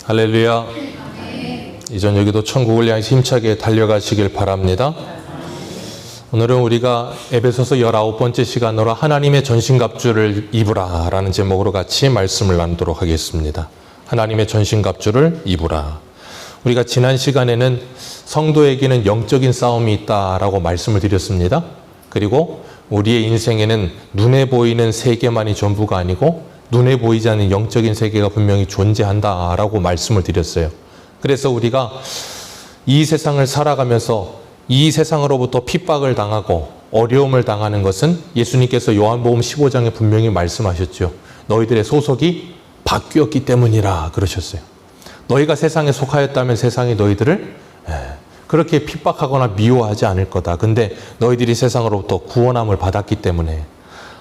할렐루야. 이 저녁에도 천국을 향해 힘차게 달려가시길 바랍니다. 오늘은 우리가 에베소서 19번째 시간으로 하나님의 전신갑주를 입으라 라는 제목으로 같이 말씀을 나누도록 하겠습니다. 하나님의 전신갑주를 입으라. 우리가 지난 시간에는 성도에게는 영적인 싸움이 있다라고 말씀을 드렸습니다. 그리고 우리의 인생에는 눈에 보이는 세계만이 전부가 아니고 눈에 보이지 않는 영적인 세계가 분명히 존재한다라고 말씀을 드렸어요. 그래서 우리가 이 세상을 살아가면서 이 세상으로부터 핍박을 당하고 어려움을 당하는 것은 예수님께서 요한복음 15장에 분명히 말씀하셨죠. 너희들의 소속이 바뀌었기 때문이라 그러셨어요. 너희가 세상에 속하였다면 세상이 너희들을 그렇게 핍박하거나 미워하지 않을 거다. 근데 너희들이 세상으로부터 구원함을 받았기 때문에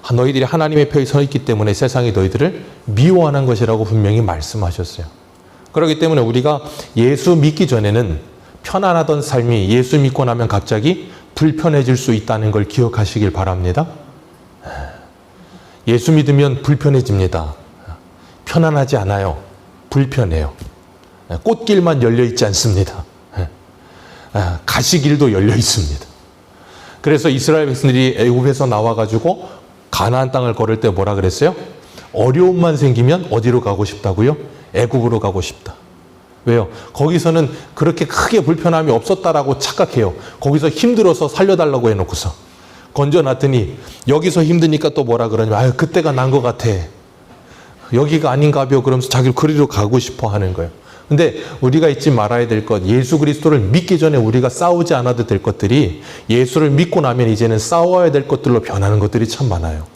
너희들이 하나님의 편에 서 있기 때문에 세상이 너희들을 미워하는 것이라고 분명히 말씀하셨어요. 그렇기 때문에 우리가 예수 믿기 전에는 편안하던 삶이 예수 믿고 나면 갑자기 불편해질 수 있다는 걸 기억하시길 바랍니다. 예수 믿으면 불편해집니다. 편안하지 않아요. 불편해요. 꽃길만 열려 있지 않습니다. 가시길도 열려 있습니다. 그래서 이스라엘 백성들이 애굽에서 나와가지고 가나안 땅을 걸을 때 뭐라 그랬어요? 어려움만 생기면 어디로 가고 싶다고요? 애굽으로 가고 싶다. 왜요? 거기서는 그렇게 크게 불편함이 없었다라고 착각해요. 거기서 힘들어서 살려달라고 해놓고서 건져놨더니 여기서 힘드니까 또 뭐라 그러냐면 아유 그때가 난 것 같아. 여기가 아닌가벼. 그러면서 자기를 그리로 가고 싶어 하는 거예요. 근데 우리가 잊지 말아야 될 것, 예수 그리스도를 믿기 전에 우리가 싸우지 않아도 될 것들이 예수를 믿고 나면 이제는 싸워야 될 것들로 변하는 것들이 참 많아요.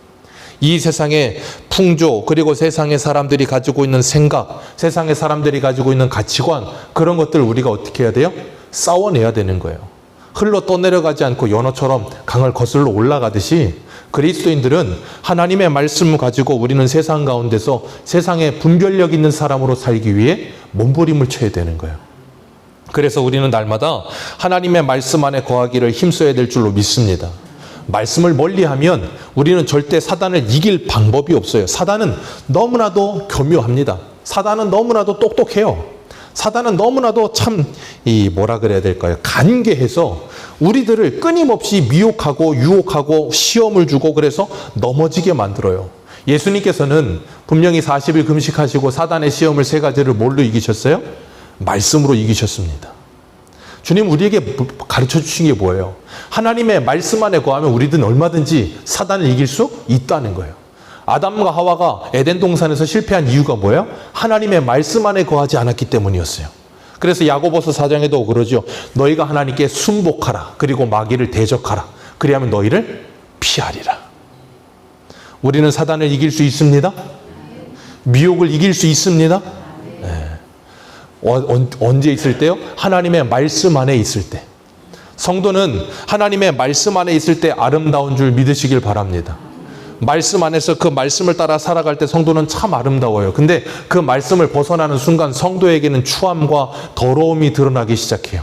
이 세상의 풍조, 그리고 세상의 사람들이 가지고 있는 생각, 세상의 사람들이 가지고 있는 가치관, 그런 것들을 우리가 어떻게 해야 돼요? 싸워내야 되는 거예요. 흘러 떠내려가지 않고 연어처럼 강을 거슬러 올라가듯이 그리스도인들은 하나님의 말씀을 가지고 우리는 세상 가운데서 세상에 분별력 있는 사람으로 살기 위해 몸부림을 쳐야 되는 거예요. 그래서 우리는 날마다 하나님의 말씀 안에 거하기를 힘써야 될 줄로 믿습니다. 말씀을 멀리하면 우리는 절대 사단을 이길 방법이 없어요. 사단은 너무나도 교묘합니다. 사단은 너무나도 똑똑해요. 사단은 너무나도 참 뭐라 그래야 될까요? 간계해서 우리들을 끊임없이 미혹하고 유혹하고 시험을 주고 그래서 넘어지게 만들어요. 예수님께서는 분명히 40일 금식하시고 사단의 시험을 3가지를 뭘로 이기셨어요? 말씀으로 이기셨습니다. 주님 우리에게 가르쳐 주신 게 뭐예요? 하나님의 말씀 안에 거하면 우리들은 얼마든지 사단을 이길 수 있다는 거예요. 아담과 하와가 에덴 동산에서 실패한 이유가 뭐예요? 하나님의 말씀 안에 거하지 않았기 때문이었어요. 그래서 야고보서 4장에도 그러죠. 너희가 하나님께 순복하라. 그리고 마귀를 대적하라. 그리하면 너희를 피하리라. 우리는 사단을 이길 수 있습니다. 미혹을 이길 수 있습니다. 언제 있을 때요? 하나님의 말씀 안에 있을 때. 성도는 하나님의 말씀 안에 있을 때 아름다운 줄 믿으시길 바랍니다. 말씀 안에서 그 말씀을 따라 살아갈 때 성도는 참 아름다워요. 근데 그 말씀을 벗어나는 순간 성도에게는 추함과 더러움이 드러나기 시작해요.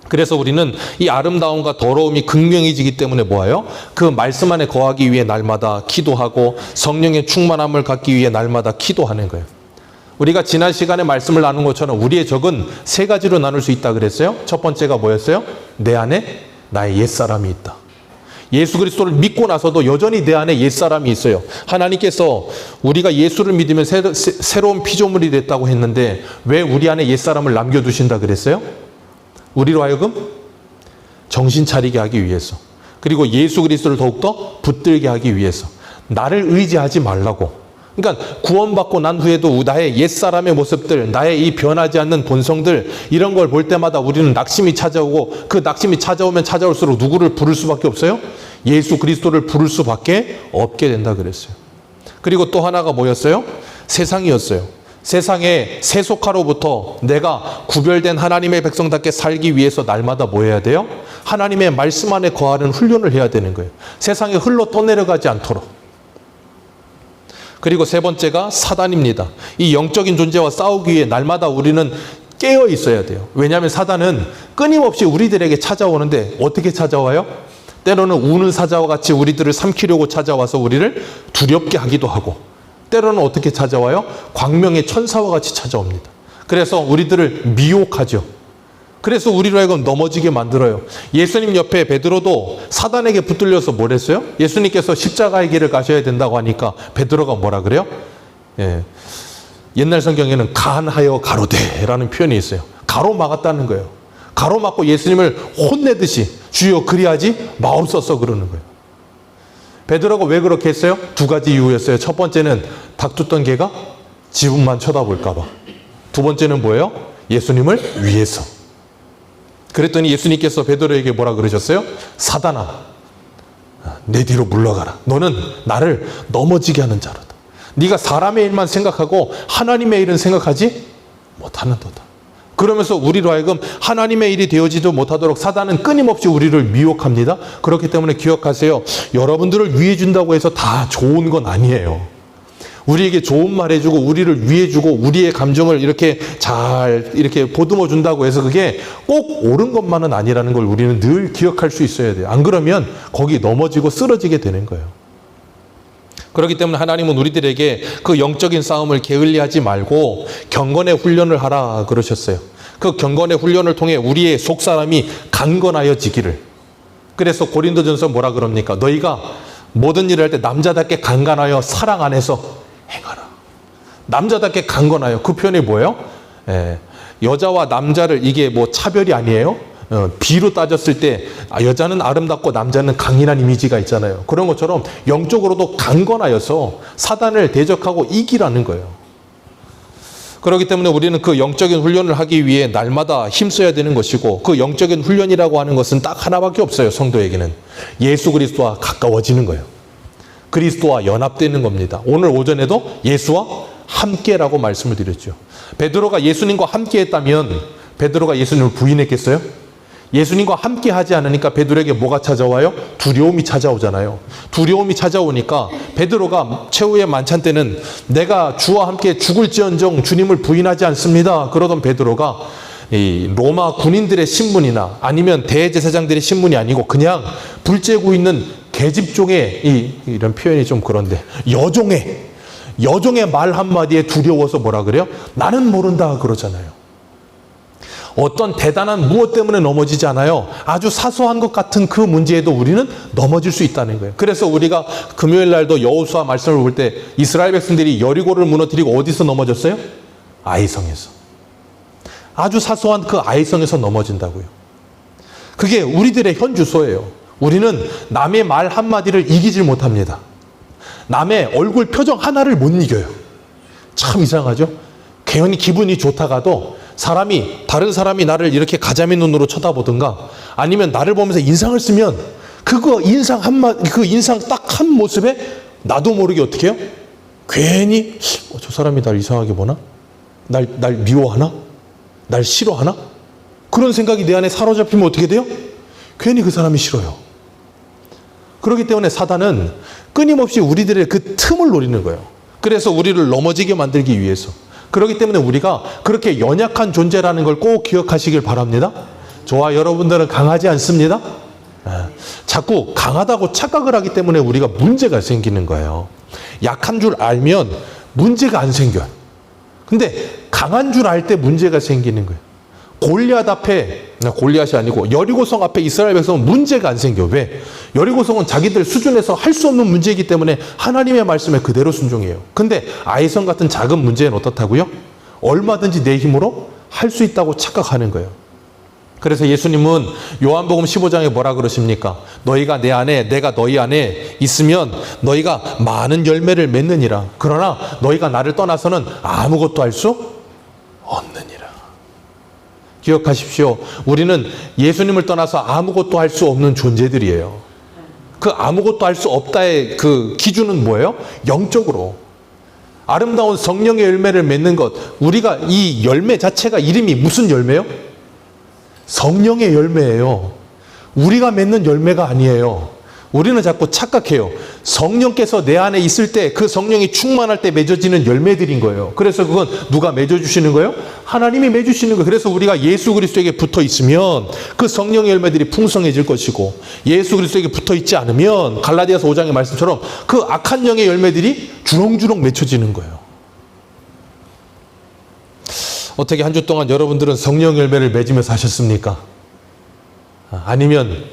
그래서 우리는 이 아름다움과 더러움이 극명해지기 때문에 뭐예요? 그 말씀 안에 거하기 위해 날마다 기도하고 성령의 충만함을 갖기 위해 날마다 기도하는 거예요. 우리가 지난 시간에 말씀을 나눈 것처럼 우리의 적은 3가지로 나눌 수 있다 그랬어요. 첫 번째가 뭐였어요? 내 안에 나의 옛사람이 있다. 예수 그리스도를 믿고 나서도 여전히 내 안에 옛사람이 있어요. 하나님께서 우리가 예수를 믿으면 새로운 피조물이 됐다고 했는데 왜 우리 안에 옛사람을 남겨두신다 그랬어요? 우리로 하여금 정신 차리게 하기 위해서, 그리고 예수 그리스도를 더욱더 붙들게 하기 위해서, 나를 의지하지 말라고. 그러니까 구원받고 난 후에도 나의 옛사람의 모습들, 나의 이 변하지 않는 본성들, 이런 걸 볼 때마다 우리는 낙심이 찾아오고 그 낙심이 찾아오면 찾아올수록 누구를 부를 수밖에 없어요? 예수 그리스도를 부를 수밖에 없게 된다 그랬어요. 그리고 또 하나가 뭐였어요? 세상이었어요. 세상의 세속화로부터 내가 구별된 하나님의 백성답게 살기 위해서 날마다 뭐 해야 돼요? 하나님의 말씀 안에 거하는 훈련을 해야 되는 거예요. 세상에 흘러 떠내려가지 않도록. 그리고 3번째가 사단입니다. 이 영적인 존재와 싸우기 위해 날마다 우리는 깨어 있어야 돼요. 왜냐하면 사단은 끊임없이 우리들에게 찾아오는데 어떻게 찾아와요? 때로는 우는 사자와 같이 우리들을 삼키려고 찾아와서 우리를 두렵게 하기도 하고, 때로는 어떻게 찾아와요? 광명의 천사와 같이 찾아옵니다. 그래서 우리들을 미혹하죠. 그래서 우리로 하여금 넘어지게 만들어요. 예수님 옆에 베드로도 사단에게 붙들려서 뭘 했어요? 예수님께서 십자가의 길을 가셔야 된다고 하니까 베드로가 뭐라 그래요? 예. 옛날 성경에는 간하여 가로되라는 표현이 있어요. 가로막았다는 거예요. 가로막고 예수님을 혼내듯이 주여 그리하지 마옵소서 그러는 거예요. 베드로가 왜 그렇게 했어요? 두 가지 이유였어요. 첫 번째는 닥쳤던 개가 지붕만 쳐다볼까 봐. 두 번째는 뭐예요? 예수님을 위해서. 그랬더니 예수님께서 베드로에게 뭐라 그러셨어요? 사단아, 내 뒤로 물러가라. 너는 나를 넘어지게 하는 자로다. 네가 사람의 일만 생각하고 하나님의 일은 생각하지 못하는도다. 그러면서 우리로 하여금 하나님의 일이 되어지도 못하도록 사단은 끊임없이 우리를 미혹합니다. 그렇기 때문에 기억하세요. 여러분들을 위해 준다고 해서 다 좋은 건 아니에요. 우리에게 좋은 말 해주고 우리를 위해 주고 우리의 감정을 이렇게 잘 이렇게 보듬어 준다고 해서 그게 꼭 옳은 것만은 아니라는 걸 우리는 늘 기억할 수 있어야 돼요. 안 그러면 거기 넘어지고 쓰러지게 되는 거예요. 그렇기 때문에 하나님은 우리들에게 그 영적인 싸움을 게을리하지 말고 경건의 훈련을 하라 그러셨어요. 그 경건의 훈련을 통해 우리의 속사람이 강건하여지기를. 그래서 고린도전서 뭐라 그럽니까? 너희가 모든 일을 할 때 남자답게 강건하여 사랑 안에서 행하라. 남자답게 강건하여. 그 표현이 뭐예요? 여자와 남자를 이게 뭐 차별이 아니에요? 비로 따졌을 때 여자는 아름답고 남자는 강인한 이미지가 있잖아요. 그런 것처럼 영적으로도 강건하여서 사단을 대적하고 이기라는 거예요. 그렇기 때문에 우리는 그 영적인 훈련을 하기 위해 날마다 힘써야 되는 것이고, 그 영적인 훈련이라고 하는 것은 딱 하나밖에 없어요. 성도에게는 예수 그리스도와 가까워지는 거예요. 그리스도와 연합되는 겁니다. 오늘 오전에도 예수와 함께라고 말씀을 드렸죠. 베드로가 예수님과 함께 했다면 베드로가 예수님을 부인했겠어요? 예수님과 함께 하지 않으니까 베드로에게 뭐가 찾아와요? 두려움이 찾아오잖아요. 두려움이 찾아오니까 베드로가 최후의 만찬 때는 내가 주와 함께 죽을지언정 주님을 부인하지 않습니다. 그러던 베드로가 이 로마 군인들의 신문이나 아니면 대제사장들의 신문이 아니고 그냥 불쬐고 있는 계집종의 이런 표현이 좀 그런데 여종의 말 한마디에 두려워서 뭐라 그래요? 나는 모른다 그러잖아요. 어떤 대단한 무엇 때문에 넘어지지 않아요. 아주 사소한 것 같은 그 문제에도 우리는 넘어질 수 있다는 거예요. 그래서 우리가 금요일 날도 여호수아 말씀을 볼 때 이스라엘 백성들이 여리고를 무너뜨리고 어디서 넘어졌어요? 아이성에서. 아주 사소한 그 아이성에서 넘어진다고요. 그게 우리들의 현주소예요. 우리는 남의 말 한마디를 이기질 못합니다. 남의 얼굴 표정 하나를 못 이겨요. 참 이상하죠? 괜히 기분이 좋다가도 다른 사람이 나를 이렇게 가자미 눈으로 쳐다보든가 아니면 나를 보면서 인상을 쓰면 그 인상 딱 한 모습에 나도 모르게 어떻게 해요? 괜히 저 사람이 날 이상하게 보나? 날 미워하나? 날 싫어하나? 그런 생각이 내 안에 사로잡히면 어떻게 돼요? 괜히 그 사람이 싫어요. 그렇기 때문에 사단은 끊임없이 우리들의 그 틈을 노리는 거예요. 그래서 우리를 넘어지게 만들기 위해서. 그렇기 때문에 우리가 그렇게 연약한 존재라는 걸 꼭 기억하시길 바랍니다. 저와 여러분들은 강하지 않습니다. 자꾸 강하다고 착각을 하기 때문에 우리가 문제가 생기는 거예요. 약한 줄 알면 문제가 안 생겨요. 근데 강한 줄 알 때 문제가 생기는 거예요. 골리앗이 아니고 여리고성 앞에 이스라엘 백성은 문제가 안 생겨. 왜? 여리고성은 자기들 수준에서 할 수 없는 문제이기 때문에 하나님의 말씀에 그대로 순종해요. 근데 아이성 같은 작은 문제는 어떻다고요? 얼마든지 내 힘으로 할 수 있다고 착각하는 거예요. 그래서 예수님은 요한복음 15장에 뭐라 그러십니까? 너희가 내 안에 내가 너희 안에 있으면 너희가 많은 열매를 맺느니라. 그러나 너희가 나를 떠나서는 아무것도 할 수 없느니라. 기억하십시오. 우리는 예수님을 떠나서 아무것도 할 수 없는 존재들이에요. 그 아무것도 할 수 없다의 그 기준은 뭐예요? 영적으로. 아름다운 성령의 열매를 맺는 것. 우리가 이 열매 자체가 이름이 무슨 열매요? 성령의 열매예요. 우리가 맺는 열매가 아니에요. 우리는 자꾸 착각해요. 성령께서 내 안에 있을 때 그 성령이 충만할 때 맺어지는 열매들인 거예요. 그래서 그건 누가 맺어주시는 거예요? 하나님이 맺어주시는 거예요. 그래서 우리가 예수 그리스도에게 붙어 있으면 그 성령의 열매들이 풍성해질 것이고, 예수 그리스도에게 붙어 있지 않으면 갈라디아서 5장의 말씀처럼 그 악한 영의 열매들이 주렁주렁 맺혀지는 거예요. 어떻게 한 주 동안 여러분들은 성령 열매를 맺으며 사셨습니까? 아니면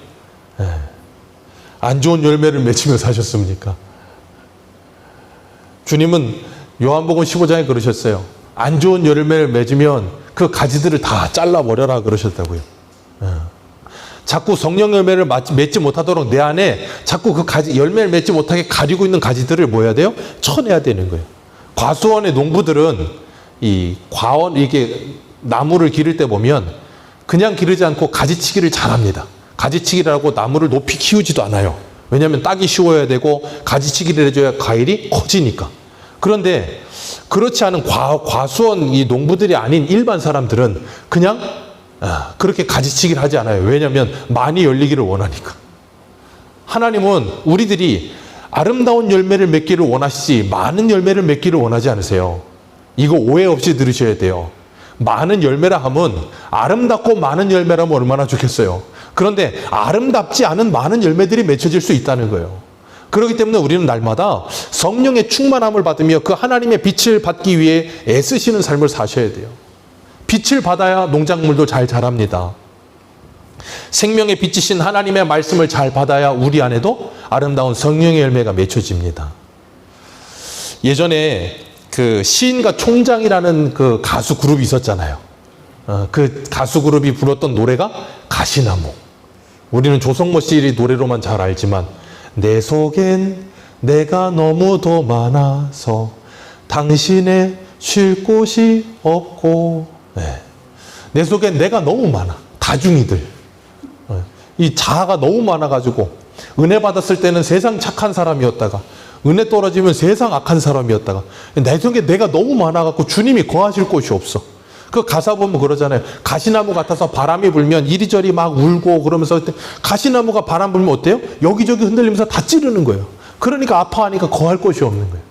안 좋은 열매를 맺으며 사셨습니까? 주님은 요한복음 15장에 그러셨어요. 안 좋은 열매를 맺으면 그 가지들을 다 잘라버려라 그러셨다고요. 자꾸 성령 열매를 맺지 못하도록 내 안에 자꾸 그 가지, 열매를 맺지 못하게 가리고 있는 가지들을 뭐 해야 돼요? 쳐내야 되는 거예요. 과수원의 농부들은 이 과원, 이게 나무를 기를 때 보면 그냥 기르지 않고 가지치기를 잘합니다. 가지치기를 하고 나무를 높이 키우지도 않아요. 왜냐하면 따기 쉬워야 되고 가지치기를 해줘야 과일이 커지니까. 그런데 그렇지 않은 과수원 이 농부들이 아닌 일반 사람들은 그냥 그렇게 가지치기를 하지 않아요. 왜냐하면 많이 열리기를 원하니까. 하나님은 우리들이 아름다운 열매를 맺기를 원하시지 많은 열매를 맺기를 원하지 않으세요. 이거 오해 없이 들으셔야 돼요. 많은 열매라 하면 아름답고 많은 열매라면 얼마나 좋겠어요. 그런데 아름답지 않은 많은 열매들이 맺혀질 수 있다는 거예요. 그렇기 때문에 우리는 날마다 성령의 충만함을 받으며 그 하나님의 빛을 받기 위해 애쓰시는 삶을 사셔야 돼요. 빛을 받아야 농작물도 잘 자랍니다. 생명의 빛이신 하나님의 말씀을 잘 받아야 우리 안에도 아름다운 성령의 열매가 맺혀집니다. 예전에 그 시인과 총장이라는 그 가수 그룹이 있었잖아요. 그 가수 그룹이 불렀던 노래가 가시나무. 우리는 조성모 씨 노래로만 잘 알지만 내 속엔 내가 너무도 많아서 당신의 쉴 곳이 없고. 내 속엔 내가 너무 많아. 다중이들. 이 자아가 너무 많아가지고 은혜 받았을 때는 세상 착한 사람이었다가 은혜 떨어지면 세상 악한 사람이었다가 내 속에 내가 너무 많아갖고 주님이 거하실 곳이 없어. 그 가사 보면 그러잖아요. 가시나무 같아서 바람이 불면 이리저리 막 울고 그러면서 가시나무가 바람 불면 어때요? 여기저기 흔들리면서 다 찌르는 거예요. 그러니까 아파하니까 거할 곳이 없는 거예요.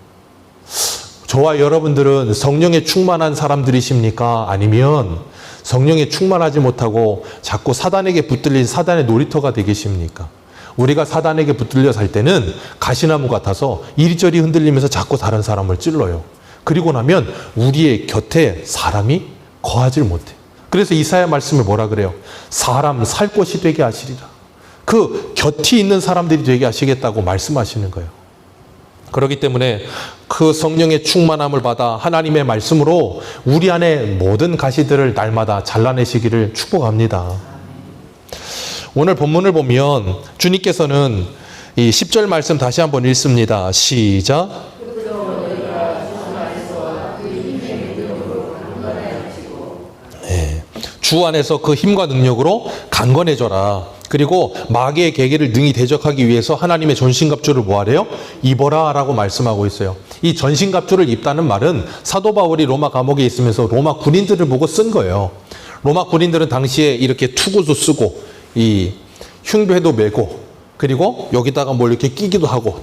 저와 여러분들은 성령에 충만한 사람들이십니까? 아니면 성령에 충만하지 못하고 자꾸 사단에게 붙들린 사단의 놀이터가 되계십니까 우리가 사단에게 붙들려 살 때는 가시나무 같아서 이리저리 흔들리면서 자꾸 다른 사람을 찔러요. 그리고 나면 우리의 곁에 사람이 거하질 못해. 그래서 이사야 말씀을 뭐라 그래요? 사람 살 곳이 되게 하시리라. 그 곁이 있는 사람들이 되게 하시겠다고 말씀하시는 거예요. 그렇기 때문에 그 성령의 충만함을 받아 하나님의 말씀으로 우리 안에 모든 가시들을 날마다 잘라내시기를 축복합니다. 오늘 본문을 보면 주님께서는 이 10절 말씀 다시 한번 읽습니다. 시작. 네. 주 안에서 그 힘과 능력으로 강건해져라. 그리고 마귀의 계계를 능히 대적하기 위해서 하나님의 전신갑주를 뭐하래요? 입어라 라고 말씀하고 있어요. 이 전신갑주를 입다는 말은 사도 바울이 로마 감옥에 있으면서 로마 군인들을 보고 쓴 거예요. 로마 군인들은 당시에 이렇게 투구도 쓰고 이 흉배도 메고 그리고 여기다가 뭘 이렇게 끼기도 하고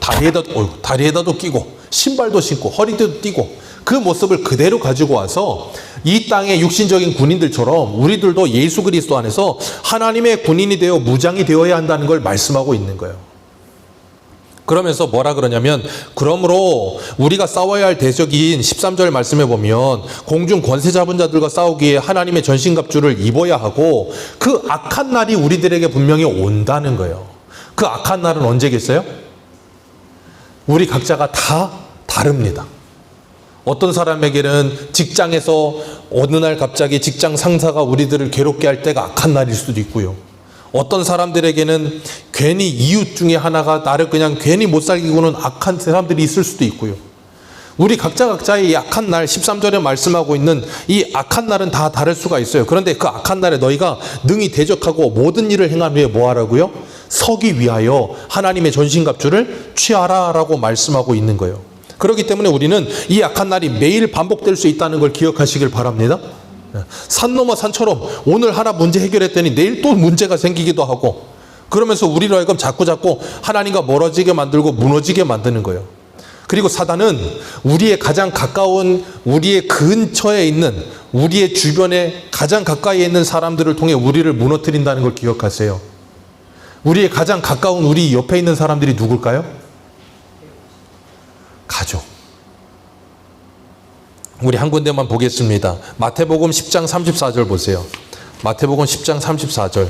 다리에다도 끼고 신발도 신고 허리도 띠고 그 모습을 그대로 가지고 와서 이 땅의 육신적인 군인들처럼 우리들도 예수 그리스도 안에서 하나님의 군인이 되어 무장이 되어야 한다는 걸 말씀하고 있는 거예요. 그러면서 뭐라 그러냐면 그러므로 우리가 싸워야 할 대적인 13절 말씀에 보면 공중 권세 잡은 자들과 싸우기에 하나님의 전신갑주를 입어야 하고 그 악한 날이 우리들에게 분명히 온다는 거예요. 그 악한 날은 언제겠어요? 우리 각자가 다 다릅니다. 어떤 사람에게는 직장에서 어느 날 갑자기 직장 상사가 우리들을 괴롭게 할 때가 악한 날일 수도 있고요. 어떤 사람들에게는 괜히 이웃 중에 하나가 나를 그냥 괜히 못 살기고는 악한 사람들이 있을 수도 있고요. 우리 각자의 악한 날 13절에 말씀하고 있는 이 악한 날은 다 다를 수가 있어요. 그런데 그 악한 날에 너희가 능히 대적하고 모든 일을 행한 후에 뭐 하라고요? 서기 위하여 하나님의 전신갑주를 취하라 라고 말씀하고 있는 거예요. 그렇기 때문에 우리는 이 악한 날이 매일 반복될 수 있다는 걸 기억하시길 바랍니다. 산 넘어 산처럼 오늘 하나 문제 해결했더니 내일 또 문제가 생기기도 하고 그러면서 우리로 하여금 자꾸 하나님과 멀어지게 만들고 무너지게 만드는 거예요. 그리고 사단은 우리의 가장 가까운 우리의 근처에 있는 우리의 주변에 가장 가까이에 있는 사람들을 통해 우리를 무너뜨린다는 걸 기억하세요. 우리의 가장 가까운 우리 옆에 있는 사람들이 누굴까요? 가족. 우리 한 군데만 보겠습니다. 마태복음 10장 34절 보세요. 마태복음 10장 34절.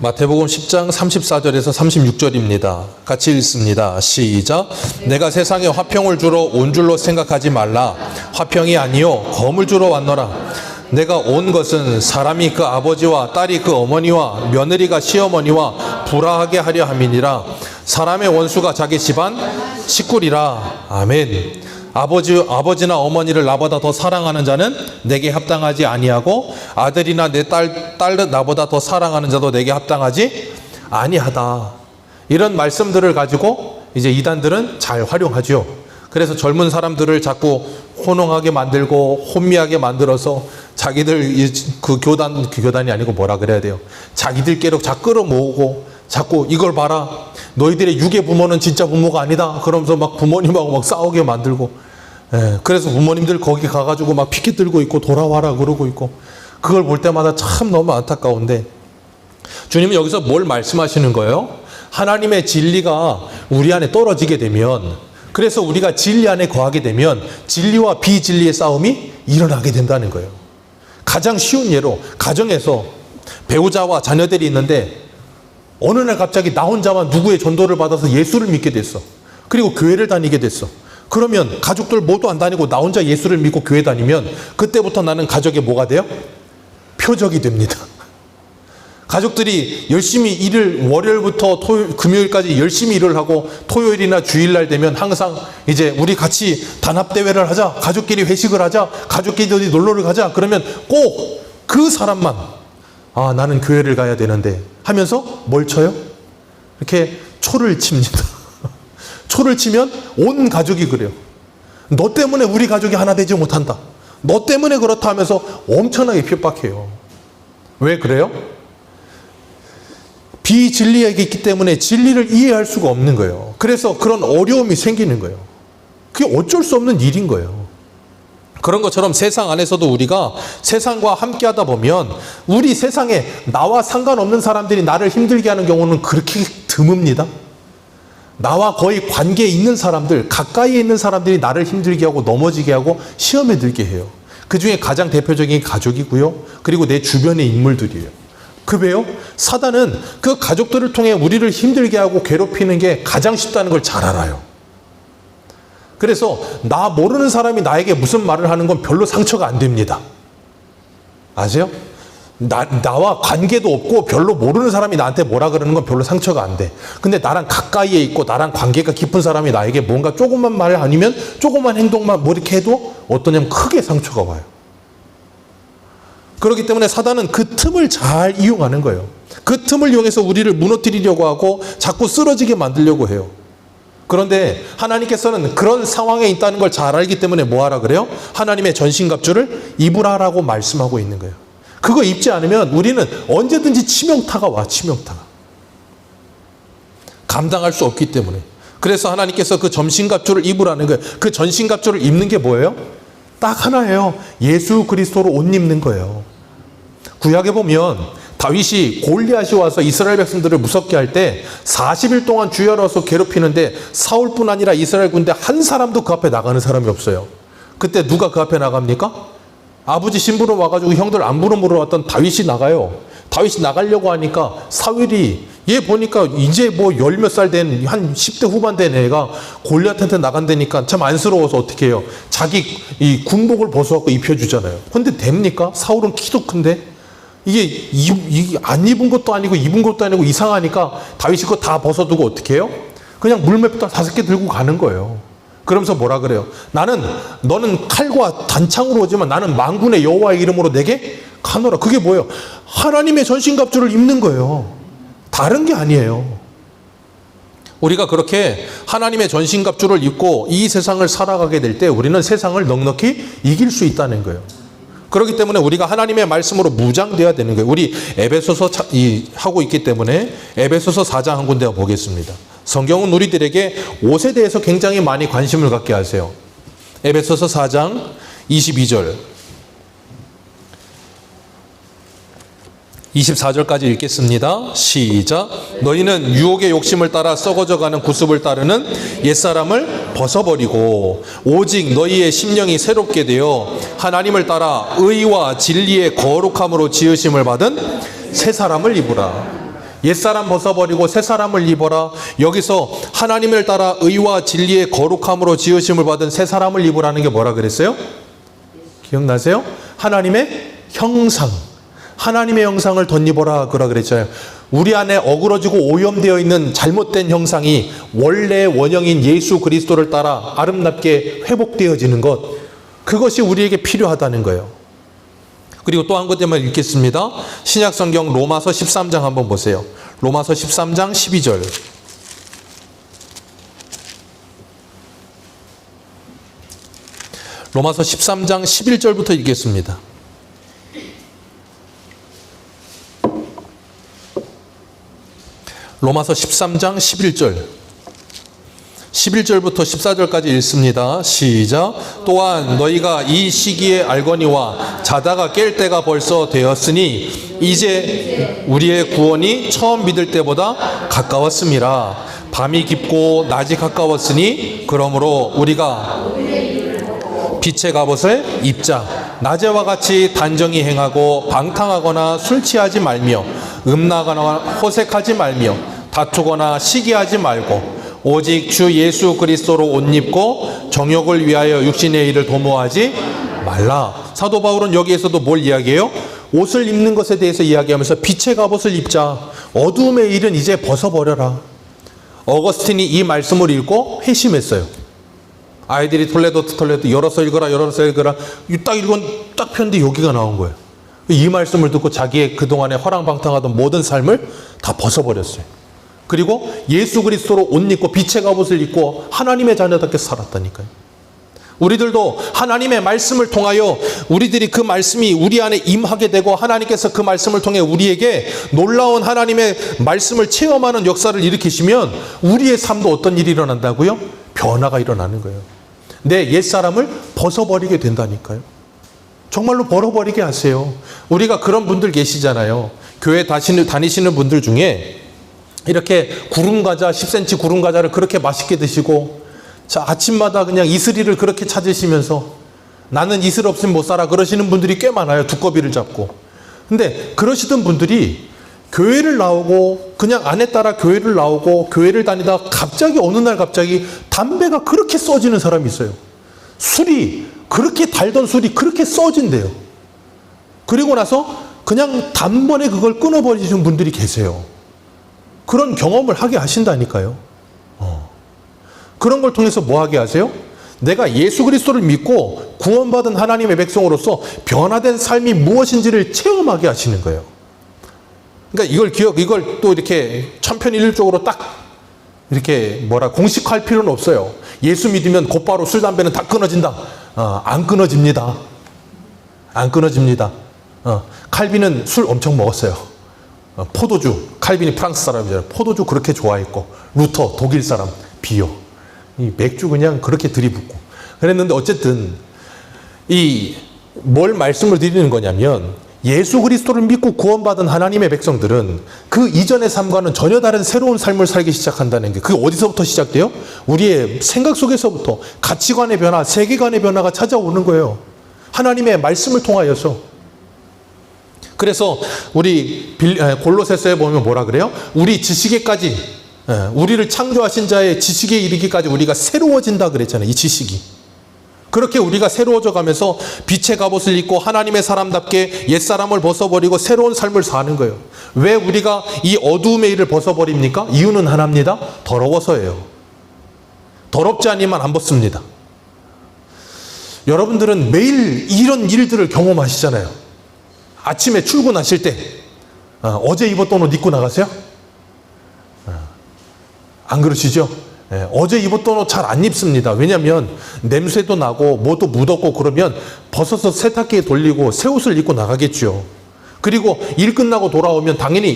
마태복음 10장 34절에서 36절입니다. 같이 읽습니다. 시작. 내가 세상에 화평을 주러 온 줄로 생각하지 말라. 화평이 아니요 검을 주러 왔노라. 내가 온 것은 사람이 그 아버지와 딸이 그 어머니와 며느리가 시어머니와 불화하게 하려 함이니라. 사람의 원수가 자기 집안 식구리라. 아멘. 아버지나 어머니를 나보다 더 사랑하는 자는 내게 합당하지 아니하고 아들이나 내 딸을 나보다 더 사랑하는 자도 내게 합당하지 아니하다. 이런 말씀들을 가지고 이제 이단들은 잘 활용하죠. 그래서 젊은 사람들을 자꾸 혼용하게 만들고 혼미하게 만들어서 자기들 교단이 아니고 뭐라 그래야 돼요. 자기들께로 자꾸 끌어모으고 자꾸 이걸 봐라. 너희들의 유괴 부모는 진짜 부모가 아니다. 그러면서 막 부모님하고 막 싸우게 만들고. 그래서 부모님들 거기 가가지고 막 피켓 들고 있고 돌아와라 그러고 있고. 그걸 볼 때마다 참 너무 안타까운데 주님은 여기서 뭘 말씀하시는 거예요? 하나님의 진리가 우리 안에 떨어지게 되면, 그래서 우리가 진리 안에 거하게 되면 진리와 비진리의 싸움이 일어나게 된다는 거예요. 가장 쉬운 예로 가정에서 배우자와 자녀들이 있는데 어느 날 갑자기 나 혼자만 누구의 전도를 받아서 예수를 믿게 됐어. 그리고 교회를 다니게 됐어. 그러면 가족들 모두 안 다니고 나 혼자 예수를 믿고 교회 다니면 그때부터 나는 가족의 뭐가 돼요? 표적이 됩니다. 가족들이 열심히 월요일부터 금요일까지 열심히 일을 하고 토요일이나 주일날 되면 항상 이제 우리 같이 단합대회를 하자, 가족끼리 회식을 하자, 가족끼리 어디 놀러를 가자. 그러면 꼭 그 사람만 나는 교회를 가야 되는데 하면서 뭘 쳐요? 이렇게 초를 칩니다. 초를 치면 온 가족이 그래요. 너 때문에 우리 가족이 하나 되지 못한다. 너 때문에 그렇다 하면서 엄청나게 핍박해요. 왜 그래요? 비진리에게 있기 때문에 진리를 이해할 수가 없는 거예요. 그래서 그런 어려움이 생기는 거예요. 그게 어쩔 수 없는 일인 거예요. 그런 것처럼 세상 안에서도 우리가 세상과 함께 하다 보면 우리 세상에 나와 상관없는 사람들이 나를 힘들게 하는 경우는 그렇게 드뭅니다. 나와 거의 관계에 있는 사람들, 가까이에 있는 사람들이 나를 힘들게 하고 넘어지게 하고 시험에 들게 해요. 그 중에 가장 대표적인 가족이고요. 그리고 내 주변의 인물들이에요. 왜요? 사단은 그 가족들을 통해 우리를 힘들게 하고 괴롭히는 게 가장 쉽다는 걸 잘 알아요. 그래서 나 모르는 사람이 나에게 무슨 말을 하는 건 별로 상처가 안 됩니다. 아세요? 나와 관계도 없고 별로 모르는 사람이 나한테 뭐라 그러는 건 별로 상처가 안 돼. 근데 나랑 가까이에 있고 나랑 관계가 깊은 사람이 나에게 뭔가 조금만 말 아니면 조그만 행동만 뭐 이렇게 해도 어떠냐면 크게 상처가 와요. 그렇기 때문에 사단은 그 틈을 잘 이용하는 거예요. 그 틈을 이용해서 우리를 무너뜨리려고 하고 자꾸 쓰러지게 만들려고 해요. 그런데 하나님께서는 그런 상황에 있다는 걸 잘 알기 때문에 뭐 하라 그래요? 하나님의 전신갑주를 입으라라고 말씀하고 있는 거예요. 그거 입지 않으면 우리는 언제든지 치명타가 와. 치명타가. 감당할 수 없기 때문에. 그래서 하나님께서 그 전신갑주를 입으라는 거예요. 그 전신갑주를 입는 게 뭐예요? 딱 하나예요. 예수 그리스도로 옷 입는 거예요. 구약에 보면 다윗이 골리앗이 와서 이스라엘 백성들을 무섭게 할 때 40일 동안 주야로서 괴롭히는데 사울뿐 아니라 이스라엘 군대 한 사람도 그 앞에 나가는 사람이 없어요. 그때 누가 그 앞에 나갑니까? 아버지 심부름 와가지고 형들 안부로 물어왔던 다윗이 나가요. 다윗이 나가려고 하니까 사울이 얘 보니까 이제 뭐 열 몇 살 된 한 10대 후반 된 애가 골리앗한테 나간다니까 참 안쓰러워서 어떻게 해요? 자기 이 군복을 벗어갖고 입혀주잖아요. 근데 됩니까? 사울은 키도 큰데 이게 안 입은 것도 아니고 입은 것도 아니고 이상하니까 다윗이 그거 다 벗어두고 어떻게 해요? 그냥 물맷돌 5개 들고 가는 거예요. 그러면서 뭐라 그래요? 너는 칼과 단창으로 오지만 나는 만군의 여호와의 이름으로 내게 가노라. 그게 뭐예요? 하나님의 전신갑주를 입는 거예요. 다른 게 아니에요. 우리가 그렇게 하나님의 전신갑주를 입고 이 세상을 살아가게 될 때 우리는 세상을 넉넉히 이길 수 있다는 거예요. 그렇기 때문에 우리가 하나님의 말씀으로 무장되어야 되는 거예요. 우리 에베소서 하고 있기 때문에 에베소서 4장 한 군데 보겠습니다. 성경은 우리들에게 옷에 대해서 굉장히 많이 관심을 갖게 하세요. 에베소서 4장 22절, 24절까지 읽겠습니다. 시작. 너희는 유혹의 욕심을 따라 썩어져가는 구습을 따르는 옛사람을 벗어버리고 오직 너희의 심령이 새롭게 되어 하나님을 따라 의와 진리의 거룩함으로 지으심을 받은 새 사람을 입으라. 옛사람 벗어버리고 새 사람을 입어라. 여기서 하나님을 따라 의와 진리의 거룩함으로 지으심을 받은 새 사람을 입으라는 게 뭐라 그랬어요? 기억나세요? 하나님의 형상, 하나님의 형상을 덧입어라 그라 그랬잖아요. 우리 안에 어그러지고 오염되어 있는 잘못된 형상이 원래 원형인 예수 그리스도를 따라 아름답게 회복되어지는 것, 그것이 우리에게 필요하다는 거예요. 그리고 또 한 군데만 읽겠습니다. 신약성경 로마서 13장 한번 보세요. 로마서 13장 12절. 로마서 13장 11절부터 읽겠습니다. 로마서 13장 11절. 11절부터 14절까지 읽습니다. 시작. 또한 너희가 이 시기에 알거니와 자다가 깰 때가 벌써 되었으니 이제 우리의 구원이 처음 믿을 때보다 가까웠음이라. 밤이 깊고 낮이 가까웠으니 그러므로 우리가 빛의 갑옷을 입자. 낮에와 같이 단정히 행하고 방탕하거나 술 취하지 말며 음란하거나 호색하지 말며 다투거나 시기하지 말고 오직 주 예수 그리스도로 옷 입고 정욕을 위하여 육신의 일을 도모하지 말라. 사도 바울은 여기에서도 뭘 이야기해요? 옷을 입는 것에 대해서 이야기하면서 빛의 갑옷을 입자. 어두움의 일은 이제 벗어버려라. 어거스틴이 이 말씀을 읽고 회심했어요. 아이들이 톨레도 열어서 읽어라 딱 폈는데 여기가 나온 거예요. 이 말씀을 듣고 자기의 그동안에 허랑방탕하던 모든 삶을 다 벗어버렸어요. 그리고 예수 그리스도로 옷 입고 빛의 갑옷을 입고 하나님의 자녀답게 살았다니까요. 우리들도 하나님의 말씀을 통하여 우리들이 그 말씀이 우리 안에 임하게 되고 하나님께서 그 말씀을 통해 우리에게 놀라운 하나님의 말씀을 체험하는 역사를 일으키시면 우리의 삶도 어떤 일이 일어난다고요? 변화가 일어나는 거예요. 내 옛사람을 벗어버리게 된다니까요. 정말로 벌어버리게 하세요. 우리가 그런 분들 계시잖아요. 교회 다니시는 분들 중에 이렇게 구름과자 10cm 구름과자를 그렇게 맛있게 드시고 자 아침마다 그냥 이슬이를 그렇게 찾으시면서 나는 이슬 없으면 못 살아 그러시는 분들이 꽤 많아요. 두꺼비를 잡고. 근데 그러시던 분들이 교회를 나오고 그냥 안에 따라 교회를 나오고 교회를 다니다 갑자기 어느 날 갑자기 담배가 그렇게 써지는 사람이 있어요. 술이 그렇게 달던 술이 그렇게 써진대요. 그리고 나서 그냥 단번에 그걸 끊어버리시는 분들이 계세요. 그런 경험을 하게 하신다니까요. 그런 걸 통해서 뭐 하게 하세요? 내가 예수 그리스도를 믿고 구원받은 하나님의 백성으로서 변화된 삶이 무엇인지를 체험하게 하시는 거예요. 그러니까 이걸 또 이렇게 천편일률적으로 딱 이렇게 공식화할 필요는 없어요. 예수 믿으면 곧바로 술, 담배는 다 끊어진다. 안 끊어집니다. 안 끊어집니다. 칼빈은 술 엄청 먹었어요. 포도주, 칼빈이 프랑스 사람이잖아요. 포도주 그렇게 좋아했고, 루터, 독일 사람, 비요. 이 맥주 그냥 그렇게 들이붓고. 그랬는데 어쨌든, 뭘 말씀을 드리는 거냐면, 예수 그리스도를 믿고 구원받은 하나님의 백성들은 그 이전의 삶과는 전혀 다른 새로운 삶을 살기 시작한다는 게, 그게 어디서부터 시작돼요? 우리의 생각 속에서부터 가치관의 변화, 세계관의 변화가 찾아오는 거예요. 하나님의 말씀을 통하여서. 그래서 우리 골로새서에 보면 뭐라 그래요? 우리 지식에까지, 우리를 창조하신 자의 지식에 이르기까지 우리가 새로워진다 그랬잖아요. 이 지식이. 그렇게 우리가 새로워져 가면서 빛의 갑옷을 입고 하나님의 사람답게 옛사람을 벗어버리고 새로운 삶을 사는 거예요. 왜 우리가 이 어두움의 일을 벗어버립니까? 이유는 하나입니다. 더러워서예요. 더럽지 않으면 안 벗습니다. 여러분들은 매일 이런 일들을 경험하시잖아요. 아침에 출근하실 때 어제 입었던 옷 입고 나가세요? 안 그러시죠? 어제 입었던 옷 잘 안 입습니다. 왜냐하면 냄새도 나고 뭐도 묻었고 그러면 벗어서 세탁기에 돌리고 새 옷을 입고 나가겠죠. 그리고 일 끝나고 돌아오면 당연히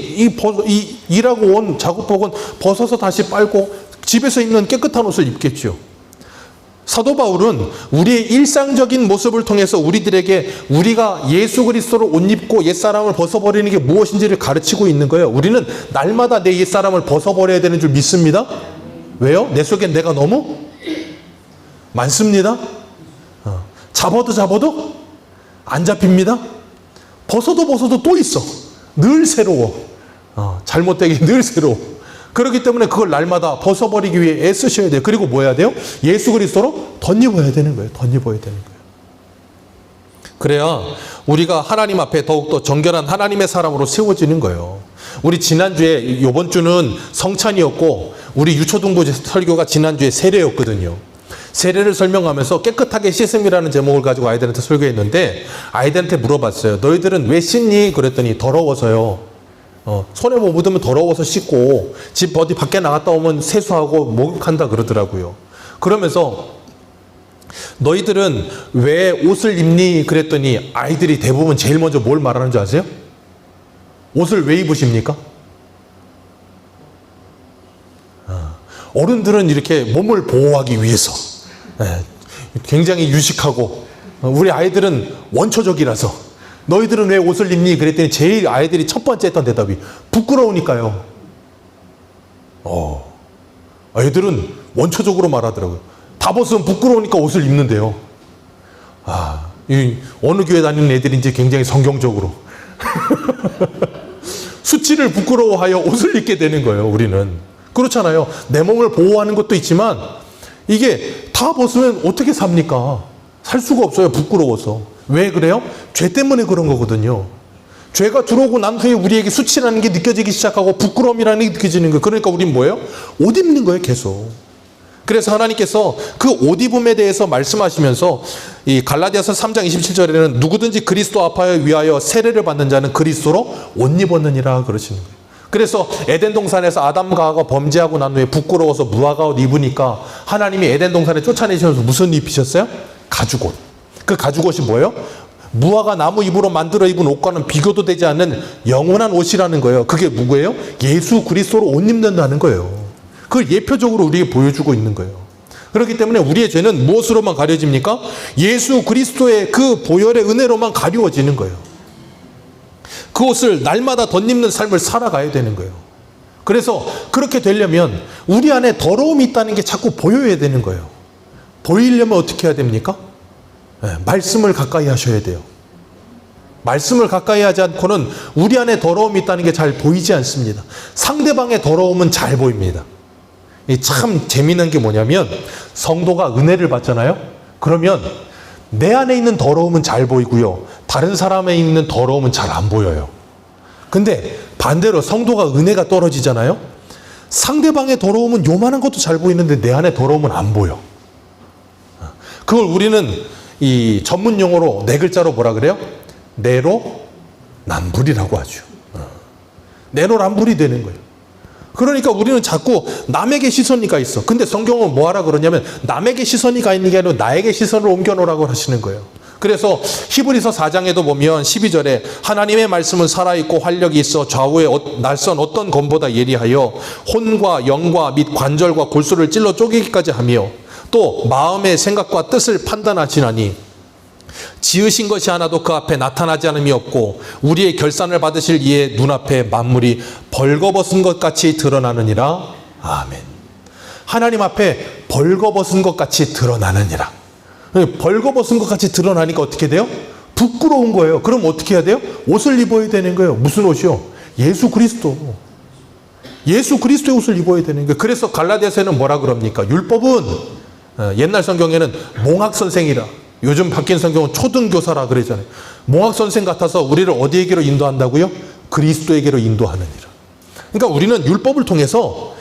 일하고 온 작업복은 벗어서 다시 빨고 집에서 입는 깨끗한 옷을 입겠죠. 사도 바울은 우리의 일상적인 모습을 통해서 우리들에게 우리가 예수 그리스도를 옷 입고 옛사람을 벗어버리는 게 무엇인지를 가르치고 있는 거예요. 우리는 날마다 내 옛사람을 벗어버려야 되는 줄 믿습니다. 왜요? 내 속엔 내가 너무 많습니다. 잡아도 안 잡힙니다. 벗어도 또 있어. 늘 새로워. 잘못되게 늘 새로워. 그렇기 때문에 그걸 날마다 벗어버리기 위해 애쓰셔야 돼요. 그리고 뭐 해야 돼요? 예수 그리스도로 덧입어야 되는 거예요. 덧입어야 되는 거예요. 그래야 우리가 하나님 앞에 더욱더 정결한 하나님의 사람으로 세워지는 거예요. 우리 지난주에, 이번 주는 성찬이었고 우리 유초등부 설교가 지난주에 세례였거든요. 세례를 설명하면서 깨끗하게 씻음이라는 제목을 가지고 아이들한테 설교했는데, 아이들한테 물어봤어요. 너희들은 왜 씻니? 그랬더니 더러워서요. 손에 뭐 묻으면 더러워서 씻고, 집 어디 밖에 나갔다 오면 세수하고 목욕한다 그러더라고요. 그러면서 너희들은 왜 옷을 입니? 그랬더니 아이들이 대부분 제일 먼저 뭘 말하는 줄 아세요? 옷을 왜 입으십니까? 어른들은 이렇게 몸을 보호하기 위해서 굉장히 유식하고, 우리 아이들은 원초적이라서 너희들은 왜 옷을 입니? 그랬더니 제일 아이들이 첫 번째 했던 대답이 부끄러우니까요. 아이들은 원초적으로 말하더라고요. 다 벗으면 부끄러우니까 옷을 입는데요. 이 어느 교회 다니는 애들인지 굉장히 성경적으로 수치를 부끄러워하여 옷을 입게 되는 거예요. 우리는 그렇잖아요. 내 몸을 보호하는 것도 있지만 이게 다 벗으면 어떻게 삽니까? 살 수가 없어요. 부끄러워서. 왜 그래요? 죄 때문에 그런 거거든요. 죄가 들어오고 난 후에 우리에게 수치라는 게 느껴지기 시작하고 부끄러움이라는 게 느껴지는 거예요. 그러니까 우린 뭐예요? 옷 입는 거예요. 계속. 그래서 하나님께서 그 옷 입음에 대해서 말씀하시면서 이 갈라디아서 3장 27절에는 누구든지 그리스도 앞에 위하여 세례를 받는 자는 그리스도로 옷 입었느니라 그러시는 거예요. 그래서 에덴 동산에서 아담과 하와가 범죄하고 난 후에 부끄러워서 무화과 옷 입으니까 하나님이 에덴 동산에 쫓아내시면서 무슨 옷 입히셨어요? 가죽옷. 그 가죽옷이 뭐예요? 무화과 나무 잎으로 만들어 입은 옷과는 비교도 되지 않는 영원한 옷이라는 거예요. 그게 누구예요? 예수 그리스도로 옷 입는다는 거예요. 그걸 예표적으로 우리에게 보여주고 있는 거예요. 그렇기 때문에 우리의 죄는 무엇으로만 가려집니까? 예수 그리스도의 그 보혈의 은혜로만 가리워지는 거예요. 그 옷을 날마다 덧입는 삶을 살아가야 되는 거예요. 그래서 그렇게 되려면 우리 안에 더러움이 있다는 게 자꾸 보여야 되는 거예요. 보이려면 어떻게 해야 됩니까? 말씀을 가까이 하셔야 돼요. 말씀을 가까이 하지 않고는 우리 안에 더러움이 있다는 게 잘 보이지 않습니다. 상대방의 더러움은 잘 보입니다. 참 재미난 게 뭐냐면, 성도가 은혜를 받잖아요. 그러면 내 안에 있는 더러움은 잘 보이고요, 다른 사람에 있는 더러움은 잘 안 보여요. 근데 반대로 성도가 은혜가 떨어지잖아요. 상대방의 더러움은 요만한 것도 잘 보이는데 내 안에 더러움은 안 보여. 그걸 우리는 이 전문 용어로 네 글자로 뭐라 그래요? 내로남불이라고 하죠. 내로남불이 되는 거예요. 그러니까 우리는 자꾸 남에게 시선이 가 있어. 근데 성경은 뭐 하라 그러냐면 남에게 시선이 가 있는 게 아니라 나에게 시선을 옮겨놓으라고 하시는 거예요. 그래서 히브리서 4장에도 보면 12절에 하나님의 말씀은 살아있고 활력이 있어 좌우에 날선 어떤 검보다 예리하여 혼과 영과 및 관절과 골수를 찔러 쪼개기까지 하며 또 마음의 생각과 뜻을 판단하시나니 지으신 것이 하나도 그 앞에 나타나지 않음이 없고 우리의 결산을 받으실 이의 눈앞에 만물이 벌거벗은 것 같이 드러나느니라. 아멘. 하나님 앞에 벌거벗은 것 같이 드러나느니라. 벌거벗은 것 같이 드러나니까 어떻게 돼요? 부끄러운 거예요. 그럼 어떻게 해야 돼요? 옷을 입어야 되는 거예요. 무슨 옷이요? 예수 그리스도. 예수 그리스도의 옷을 입어야 되는 거예요. 그래서 갈라디아서에는 뭐라 그럽니까? 율법은 옛날 성경에는 몽학 선생이라, 요즘 바뀐 성경은 초등교사라 그러잖아요. 몽학 선생 같아서 우리를 어디에게로 인도한다고요? 그리스도에게로 인도하느니라. 그러니까 우리는 율법을 통해서,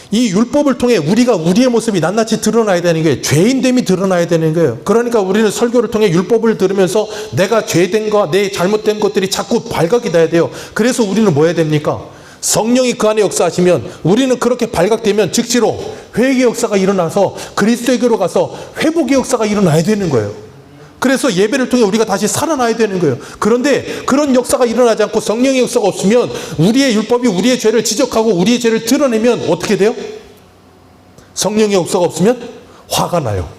이 율법을 통해 우리가 우리의 모습이 낱낱이 드러나야 되는 거예요. 죄인됨이 드러나야 되는 거예요. 그러니까 우리는 설교를 통해 율법을 들으면서 내가 죄된 거, 내 잘못된 것들이 자꾸 발각이 돼야 돼요. 그래서 우리는 뭐 해야 됩니까? 성령이 그 안에 역사하시면 우리는 그렇게 발각되면 즉시로 회개의 역사가 일어나서 그리스도에게로 가서 회복의 역사가 일어나야 되는 거예요. 그래서 예배를 통해 우리가 다시 살아나야 되는 거예요. 그런데 그런 역사가 일어나지 않고 성령의 역사가 없으면 우리의 율법이 우리의 죄를 지적하고 우리의 죄를 드러내면 어떻게 돼요? 성령의 역사가 없으면 화가 나요.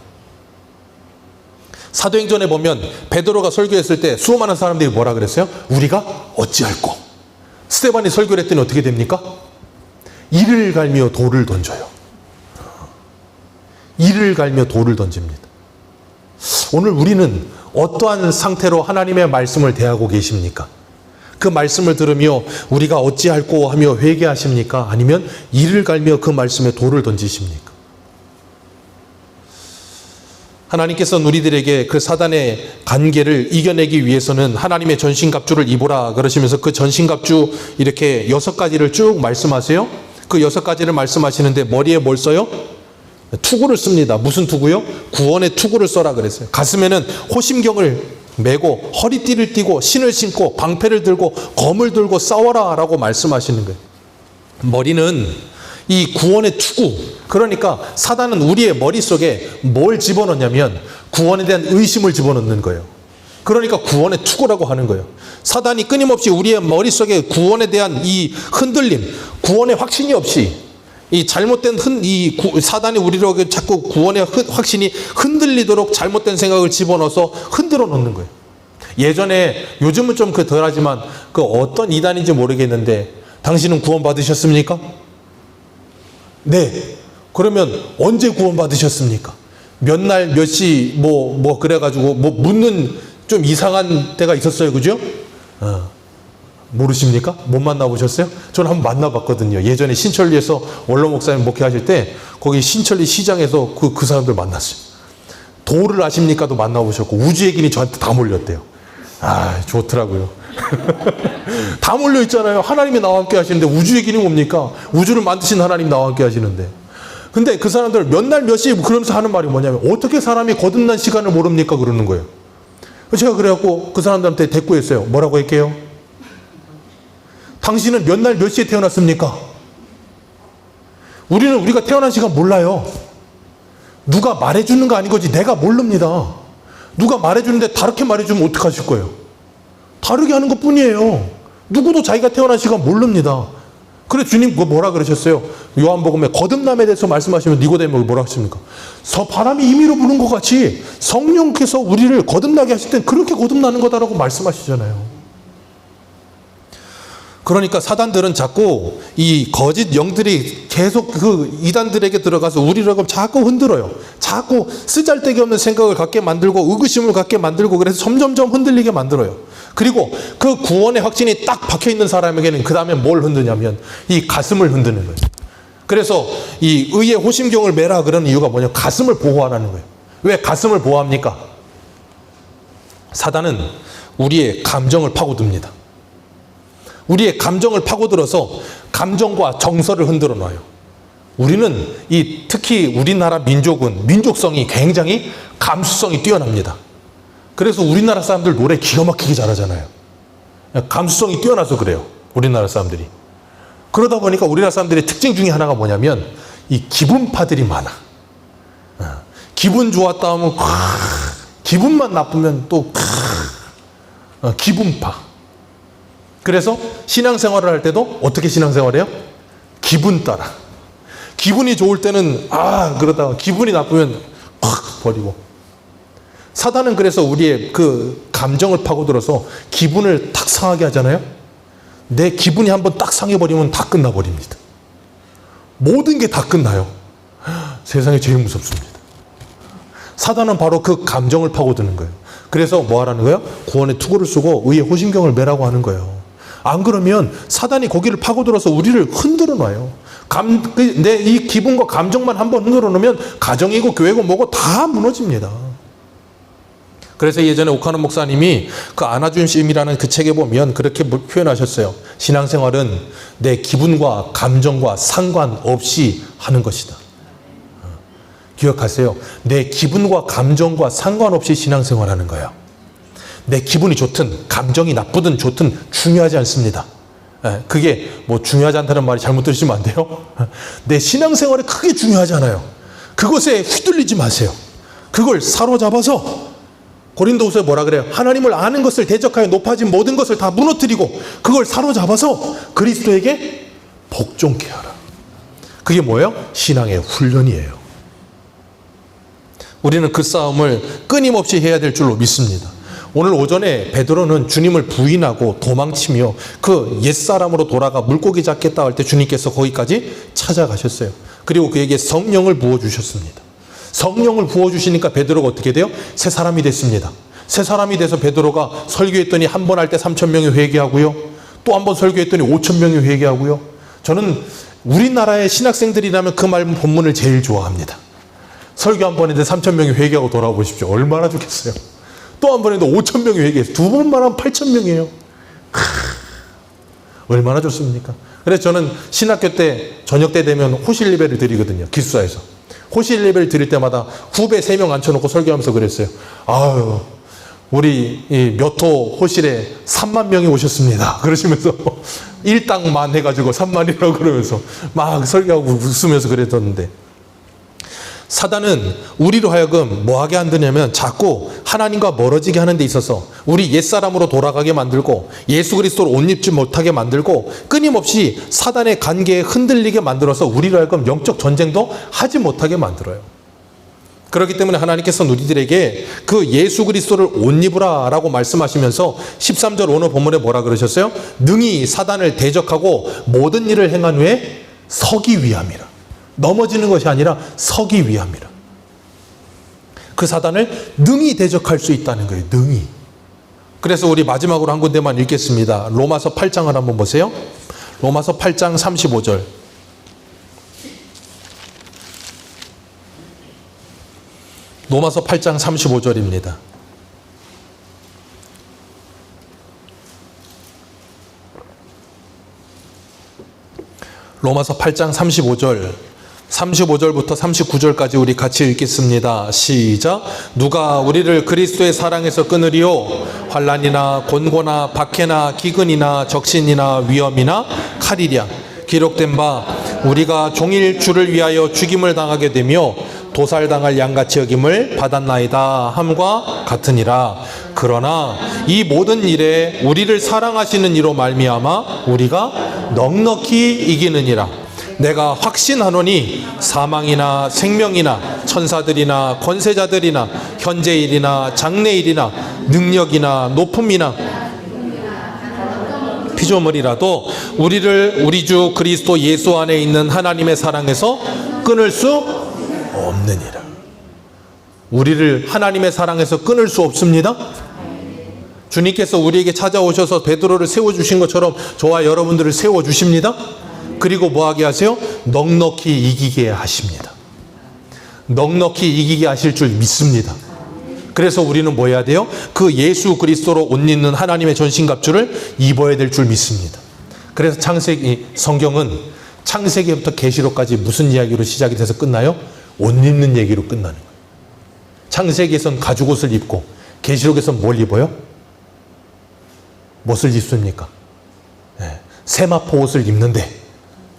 사도행전에 보면 베드로가 설교했을 때 수많은 사람들이 뭐라 그랬어요? 우리가 어찌할꼬. 스데반이 설교를 했더니 어떻게 됩니까? 이를 갈며 돌을 던져요. 이를 갈며 돌을 던집니다. 오늘 우리는 어떠한 상태로 하나님의 말씀을 대하고 계십니까? 그 말씀을 들으며 우리가 어찌할꼬 하며 회개하십니까? 아니면 이를 갈며 그 말씀에 돌을 던지십니까? 하나님께서는 우리들에게 그 사단의 관계를 이겨내기 위해서는 하나님의 전신갑주를 입으라 그러시면서 그 전신갑주 이렇게 6가지를 쭉 말씀하세요. 그 6가지를 말씀하시는데 머리에 뭘 써요? 투구를 씁니다. 무슨 투구요? 구원의 투구를 써라 그랬어요. 가슴에는 호심경을 메고 허리띠를 띠고 신을 신고 방패를 들고 검을 들고 싸워라 라고 말씀하시는 거예요. 머리는 이 구원의 투구, 그러니까 사단은 우리의 머릿속에 뭘 집어넣냐면 구원에 대한 의심을 집어넣는 거예요. 그러니까 구원의 투구라고 하는 거예요. 사단이 끊임없이 우리의 머릿속에 구원에 대한 이 흔들림, 구원의 확신이 없이 이 잘못된 사단이 우리로 자꾸 구원의 확신이 흔들리도록 잘못된 생각을 집어넣어서 흔들어 놓는 거예요. 예전에, 요즘은 좀 덜하지만 그 어떤 이단인지 모르겠는데 당신은 구원 받으셨습니까? 네. 그러면 언제 구원 받으셨습니까? 몇 날, 몇 시, 그래가지고 묻는 좀 이상한 때가 있었어요. 그죠? 모르십니까? 못 만나보셨어요? 저는 한번 만나봤거든요. 예전에 신천리에서 원로 목사님 목회하실 때 거기 신천리 시장에서 그 사람들 만났어요. 도를 아십니까도 만나보셨고 우주의 길이 저한테 다 몰렸대요. 아, 좋더라고요. 다 몰려 있잖아요. 하나님이 나와 함께 하시는데 우주의 길이 뭡니까? 우주를 만드신 하나님 나와 함께 하시는데. 근데 그 사람들 몇 날 몇 시 그러면서 하는 말이 뭐냐면 어떻게 사람이 거듭난 시간을 모릅니까? 그러는 거예요. 제가 그래갖고 그 사람들한테 대꾸했어요. 뭐라고 할게요? 당신은 몇 날 몇 시에 태어났습니까? 우리가 태어난 시간 몰라요. 누가 말해주는 거 아닌 거지 내가 모릅니다. 누가 말해주는데 다르게 말해주면 어떡하실 거예요? 다르게 하는 것 뿐이에요. 누구도 자기가 태어난 시간 모릅니다. 그래 주님 뭐라 그러셨어요? 요한복음에 거듭남에 대해서 말씀하시면 니고데모가 뭐라 하십니까? 바람이 임의로 부는 것 같이 성령께서 우리를 거듭나게 하실 땐 그렇게 거듭나는 거다라고 말씀하시잖아요. 그러니까 사단들은 자꾸 이 거짓 영들이 계속 그 이단들에게 들어가서 우리를 자꾸 흔들어요. 자꾸 쓰잘데기 없는 생각을 갖게 만들고 의구심을 갖게 만들고 그래서 점점점 흔들리게 만들어요. 그리고 그 구원의 확신이 딱 박혀있는 사람에게는 그 다음에 뭘 흔드냐면 이 가슴을 흔드는 거예요. 그래서 이 의의 호심경을 매라 그러는 이유가 뭐냐? 가슴을 보호하라는 거예요. 왜 가슴을 보호합니까? 사단은 우리의 감정을 파고듭니다. 우리의 감정을 파고들어서 감정과 정서를 흔들어 놔요. 우리는 특히 우리나라 민족은 민족성이 굉장히 감수성이 뛰어납니다. 그래서 우리나라 사람들 노래 기가 막히게 잘하잖아요. 감수성이 뛰어나서 그래요. 우리나라 사람들이. 그러다 보니까 우리나라 사람들의 특징 중에 하나가 뭐냐면 이 기분파들이 많아. 기분 좋았다 하면 기분만 나쁘면 또 기분파. 그래서 신앙생활을 할 때도 어떻게 신앙생활해요? 기분 따라. 기분이 좋을 때는 그러다가 기분이 나쁘면 확 버리고. 사단은 그래서 우리의 그 감정을 파고들어서 기분을 탁 상하게 하잖아요. 내 기분이 한번 딱 상해버리면 다 끝나버립니다. 모든 게 다 끝나요. 세상에 제일 무섭습니다. 사단은 바로 그 감정을 파고드는 거예요. 그래서 뭐 하라는 거예요? 구원의 투구를 쓰고 의의 호심경을 매라고 하는 거예요. 안 그러면 사단이 거기를 파고들어서 우리를 흔들어 놔요. 내 이 기분과 감정만 한번 흔들어 놓으면 가정이고 교회고 뭐고 다 무너집니다. 그래서 예전에 오카노 목사님이 그 안아준심이라는 그 책에 보면 그렇게 표현하셨어요. 신앙생활은 내 기분과 감정과 상관없이 하는 것이다. 기억하세요. 내 기분과 감정과 상관없이 신앙생활하는 거예요. 내 기분이 좋든 감정이 나쁘든 좋든 중요하지 않습니다. 그게 중요하지 않다는 말이 잘못 들으시면 안 돼요. 내 신앙생활이 크게 중요하지 않아요. 그것에 휘둘리지 마세요. 그걸 사로잡아서 고린도후서에 뭐라 그래요? 하나님을 아는 것을 대적하여 높아진 모든 것을 다 무너뜨리고 그걸 사로잡아서 그리스도에게 복종케 하라. 그게 뭐예요? 신앙의 훈련이에요. 우리는 그 싸움을 끊임없이 해야 될 줄로 믿습니다. 오늘 오전에 베드로는 주님을 부인하고 도망치며 그 옛사람으로 돌아가 물고기 잡겠다 할 때 주님께서 거기까지 찾아가셨어요. 그리고 그에게 성령을 부어주셨습니다. 성령을 부어주시니까 베드로가 어떻게 돼요? 새 사람이 됐습니다. 새 사람이 돼서 베드로가 설교했더니 한 번 할 때 3,000명이 회개하고요. 또 한 번 설교했더니 5,000명이 회개하고요. 저는 우리나라의 신학생들이라면 그 말 본문을 제일 좋아합니다. 설교 한 번 했는데 3,000명이 회개하고 돌아보십시오. 얼마나 좋겠어요. 또 한 번 했는데 5,000명이 회개해서 두 번만 하면 8,000명이에요. 얼마나 좋습니까? 그래서 저는 신학교 때 저녁 때 되면 호실 예배를 드리거든요. 기숙사에서. 호실 예배를 드릴 때마다 후배 3명 앉혀놓고 설교하면서 그랬어요. 아유, 우리 몇 호 호실에 3만 명이 오셨습니다. 그러시면서 일당만 해가지고 3만이라고 그러면서 막 설교하고 웃으면서 그랬었는데, 사단은 우리로 하여금 뭐하게 만드냐면 자꾸 하나님과 멀어지게 하는 데 있어서 우리 옛사람으로 돌아가게 만들고 예수 그리스도를 옷 입지 못하게 만들고 끊임없이 사단의 관계에 흔들리게 만들어서 우리로 하여금 영적 전쟁도 하지 못하게 만들어요. 그렇기 때문에 하나님께서는 우리들에게 그 예수 그리스도를 옷 입으라 라고 말씀하시면서 13절 오늘 본문에 뭐라 그러셨어요? 능히 사단을 대적하고 모든 일을 행한 후에 서기 위함이라. 넘어지는 것이 아니라 서기 위함이라. 그 사단을 능히 대적할 수 있다는 거예요. 능히. 그래서 우리 마지막으로 한 군데만 읽겠습니다. 로마서 8장을 한번 보세요. 로마서 8장 35절. 로마서 8장 35절입니다. 로마서 8장 35절부터 39절까지 우리 같이 읽겠습니다. 시작. 누가 우리를 그리스도의 사랑에서 끊으리요? 환난이나 곤고나 박해나 기근이나 적신이나 위험이나 칼이랴. 기록된 바 우리가 종일 주를 위하여 죽임을 당하게 되며 도살당할 양같이 여김을 받았나이다 함과 같으니라. 그러나 이 모든 일에 우리를 사랑하시는 이로 말미암아 우리가 넉넉히 이기느니라. 내가 확신하노니 사망이나 생명이나 천사들이나 권세자들이나 현재일이나 장래일이나 능력이나 높음이나 피조물이라도 우리를 우리 주 그리스도 예수 안에 있는 하나님의 사랑에서 끊을 수 없느니라. 우리를 하나님의 사랑에서 끊을 수 없습니다. 주님께서 우리에게 찾아오셔서 베드로를 세워주신 것처럼 저와 여러분들을 세워주십니다. 그리고 뭐하게 하세요? 넉넉히 이기게 하십니다. 넉넉히 이기게 하실 줄 믿습니다. 그래서 우리는 뭐 해야 돼요? 그 예수 그리스도로 옷 입는 하나님의 전신갑주를 입어야 될 줄 믿습니다. 그래서 성경은 창세기부터 계시록까지 무슨 이야기로 시작이 돼서 끝나요? 옷 입는 얘기로 끝나는 거예요. 창세기에선 가죽옷을 입고 계시록에선 뭘 입어요? 무엇을 입습니까? 세마포 옷을 입는데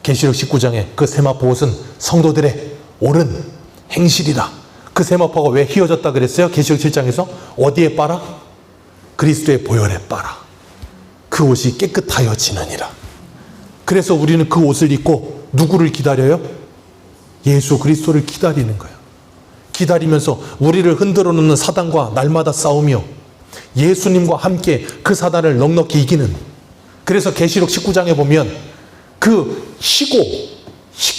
계시록 19장에 그 세마포 옷은 성도들의 옳은 행실이다. 그 세마포가 왜 휘어졌다 그랬어요? 계시록 7장에서 어디에 빨아? 그리스도의 보혈에 빨아. 그 옷이 깨끗하여지느니라. 그래서 우리는 그 옷을 입고 누구를 기다려요? 예수 그리스도를 기다리는 거예요. 기다리면서 우리를 흔들어 놓는 사단과 날마다 싸우며 예수님과 함께 그 사단을 넉넉히 이기는. 그래서 계시록 19장에 보면 그 희고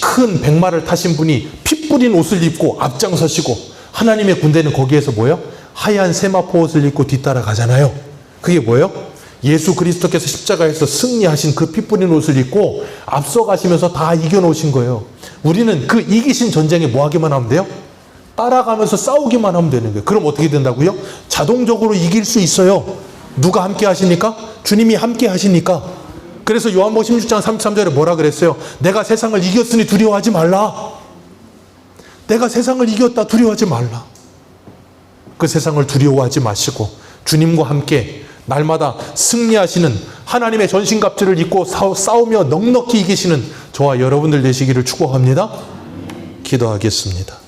큰 백마를 타신 분이 피 뿌린 옷을 입고 앞장서시고 하나님의 군대는 거기에서 뭐예요? 하얀 세마포 옷을 입고 뒤따라 가잖아요. 그게 뭐예요? 예수 그리스도께서 십자가에서 승리하신 그 피 뿌린 옷을 입고 앞서가시면서 다 이겨놓으신 거예요. 우리는 그 이기신 전쟁에 뭐 하기만 하면 돼요? 따라가면서 싸우기만 하면 되는 거예요. 그럼 어떻게 된다고요? 자동적으로 이길 수 있어요. 누가 함께 하시니까? 주님이 함께 하시니까. 그래서 요한복음 16장 33절에 뭐라 그랬어요? 내가 세상을 이겼으니 두려워하지 말라. 내가 세상을 이겼다 두려워하지 말라. 그 세상을 두려워하지 마시고 주님과 함께 날마다 승리하시는 하나님의 전신갑주를 입고 싸우며 넉넉히 이기시는 저와 여러분들 되시기를 축복합니다. 기도하겠습니다.